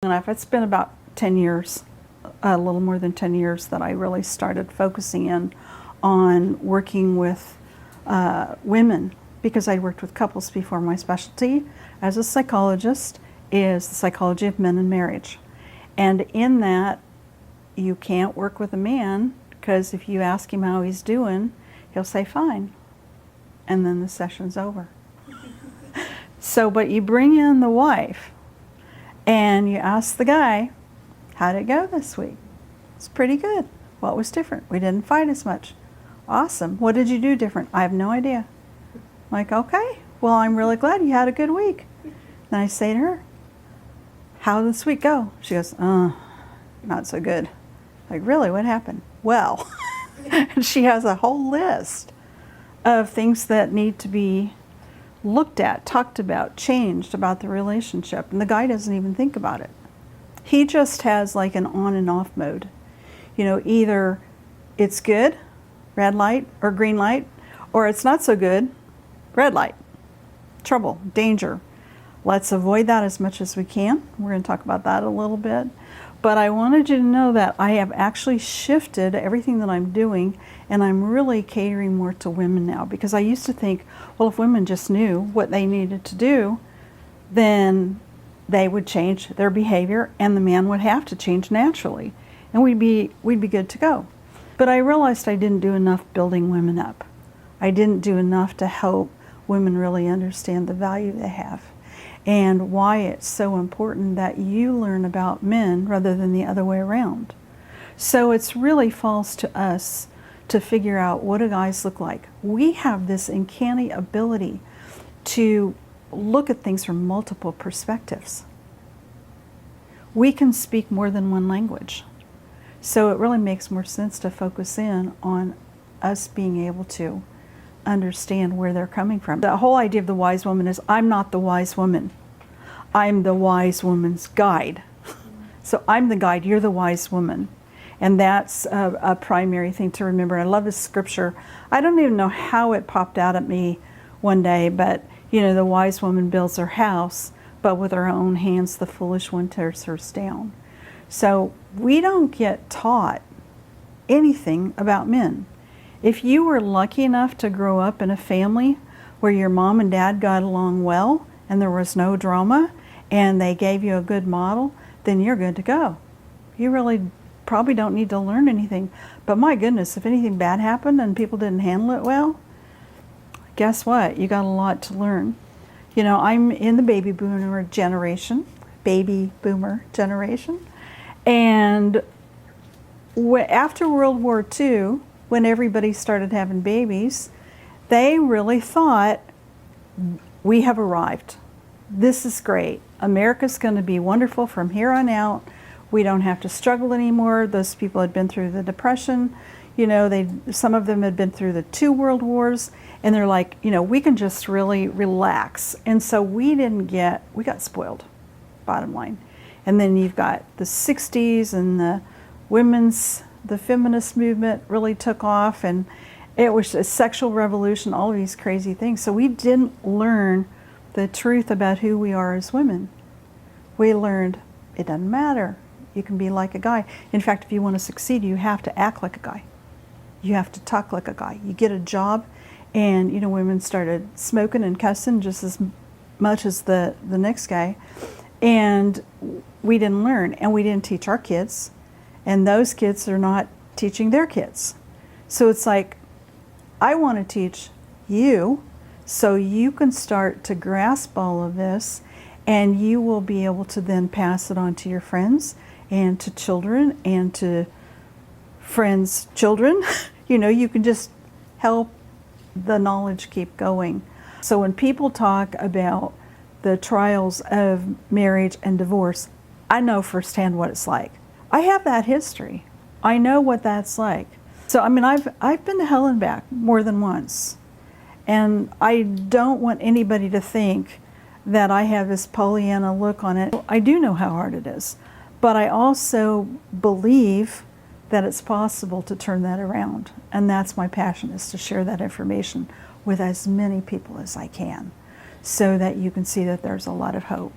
And it's been about 10 years, a little more than 10 years, that I really started focusing in on working with women, because I worked with couples before. My specialty as a psychologist is the psychology of men and marriage. And in that, you can't work with a man, because if you ask him how he's doing, he'll say fine. And then the session's over. So, but you bring in the wife, and you ask the guy, how'd it go this week? It's pretty good. What was different? We didn't fight as much. Awesome. What did you do different? I have no idea. I'm like, okay, well, I'm really glad you had a good week. Then I say to her, how did this week go? She goes, not so good. Like, really, what happened? Well, and she has a whole list of things that need to be looked at, talked about, changed about the relationship, and the guy doesn't even think about it. He just has like an on and off mode. You know, either it's good, red light, or green light, or it's not so good, red light, trouble, danger. Let's avoid that as much as we can. We're going to talk about that a little bit. But I wanted you to know that I have actually shifted everything that I'm doing, and I'm really catering more to women now, because I used to think, well, if women just knew what they needed to do, then they would change their behavior and the man would have to change naturally, and we'd be good to go. But I realized I didn't do enough building women up. I didn't do enough to help women really understand the value they have, and why it's so important that you learn about men rather than the other way around. So it's really false to us to figure out what do guys look like. We have this uncanny ability to look at things from multiple perspectives. We can speak more than one language. So it really makes more sense to focus in on us being able to understand where they're coming from. The whole idea of the wise woman is, I'm not the wise woman. I'm the wise woman's guide. So I'm the guide, you're the wise woman. And that's a primary thing to remember. I love this scripture. I don't even know how it popped out at me one day, but you know, the wise woman builds her house, but with her own hands the foolish one tears hers down. So we don't get taught anything about men. If you were lucky enough to grow up in a family where your mom and dad got along well and there was no drama and they gave you a good model, then you're good to go. You really probably don't need to learn anything. But my goodness, if anything bad happened and people didn't handle it well, guess what? You got a lot to learn. You know, I'm in the baby boomer generation, and after World War II, when everybody started having babies, they really thought, we have arrived. This is great. America's going to be wonderful from here on out. We don't have to struggle anymore. Those people had been through the Depression. You know, some of them had been through the 2 world wars, and they're like, you know, we can just really relax. And so we got spoiled, bottom line. And then you've got the 60s, and the feminist movement really took off, and it was a sexual revolution, all of these crazy things. So we didn't learn the truth about who we are as women. We learned it doesn't matter. You can be like a guy. In fact, if you want to succeed, you have to act like a guy. You have to talk like a guy. You get a job, and you know, women started smoking and cussing just as much as the next guy. And we didn't learn, and we didn't teach our kids. And those kids are not teaching their kids. So it's like, I want to teach you so you can start to grasp all of this, and you will be able to then pass it on to your friends and to children and to friends' children. You know, you can just help the knowledge keep going. So when people talk about the trials of marriage and divorce, I know firsthand what it's like. I have that history. I know what that's like. So I mean, I've been to hell and back more than once. And I don't want anybody to think that I have this Pollyanna look on it. I do know how hard it is. But I also believe that it's possible to turn that around. And that's my passion, is to share that information with as many people as I can, so that you can see that there's a lot of hope.